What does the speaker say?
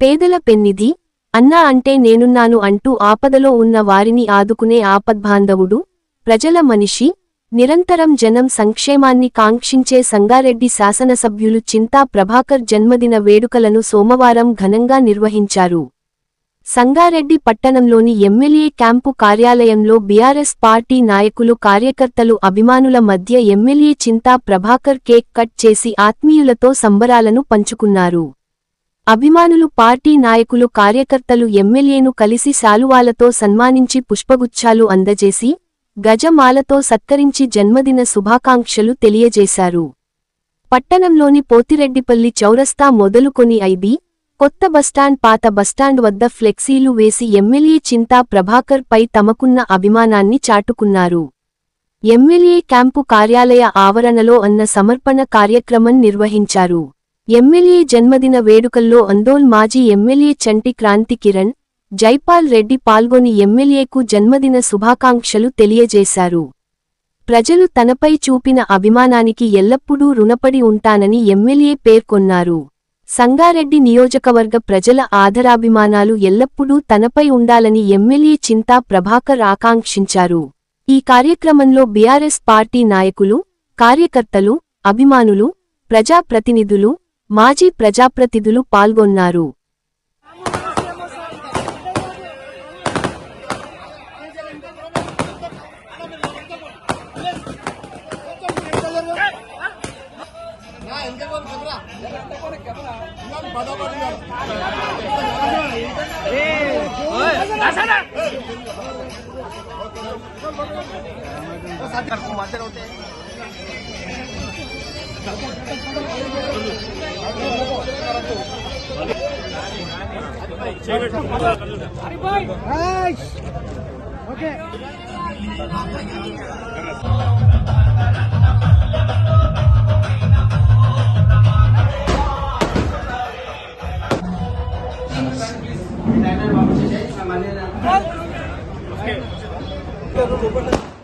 పేదల పెన్నిధి, అన్నా అంటే నేనున్నాను అంటూ ఆపదలో ఉన్న వారిని ఆదుకునే ఆపద్బాంధవుడు, ప్రజల మనిషి, నిరంతరం జనం సంక్షేమాన్ని కాంక్షించే సంగారెడ్డి శాసనసభ్యులు చింతా ప్రభాకర్ జన్మదిన వేడుకలను సోమవారం ఘనంగా నిర్వహించారు. సంగారెడ్డి పట్టణంలోని ఎమ్మెల్యే క్యాంపు కార్యాలయంలో బీఆర్ఎస్ పార్టీ నాయకులు కార్యకర్తలు అభిమానుల మధ్య MLA Chinta Prabhakar cake cut చేసి ఆత్మీయులతో సంబరాలను పంచుకున్నారు. అభిమానులు పార్టీ నాయకులు కార్యకర్తలు ఎమ్మెల్యేను కలిసి శాలువాలతో సన్మానించి పుష్పగుచ్ఛాలు అందజేసి, గజమాలతో సత్కరించి జన్మదిన శుభాకాంక్షలు తెలియజేశారు. పట్టణంలోని పోతిరెడ్డిపల్లి చౌరస్తా మొదలుకొని ఐబీ, కొత్త బస్టాండ్ పాత బస్టాండ్ వద్ద ఫ్లెక్సీలు వేసి ఎమ్మెల్యే చింతా ప్రభాకర్ పై తమకున్న అభిమానాన్ని చాటుకున్నారు. ఎమ్మెల్యే క్యాంపు కార్యాలయ ఆవరణలో అన్న సమర్పణ కార్యక్రమం నిర్వహించారు. ఎమ్మెల్యే జన్మదిన వేడుకల్లో అందోల్ మాజీ ఎమ్మెల్యే చంటి క్రాంతి కిరణ్, జైపాల్ రెడ్డి పాల్గొని ఎమ్మెల్యేకు జన్మదిన శుభాకాంక్షలు తెలియజేశారు. ప్రజలు తనపై చూపిన అభిమానానికి ఎల్లప్పుడూ రుణపడి ఉంటానని ఎమ్మెల్యే పేర్కొన్నారు. సంగారెడ్డి నియోజకవర్గ ప్రజల ఆదరాభిమానాలు ఎల్లప్పుడూ తనపై ఉండాలని ఎమ్మెల్యే చింతా ప్రభాకర్ ఆకాంక్షించారు. ఈ కార్యక్రమంలో బీఆర్ఎస్ పార్టీ నాయకులు, కార్యకర్తలు, అభిమానులు, ప్రజాప్రతినిధులు, మాజీ ప్రజాప్రతినిధులు పాల్గొన్నారు. Okay.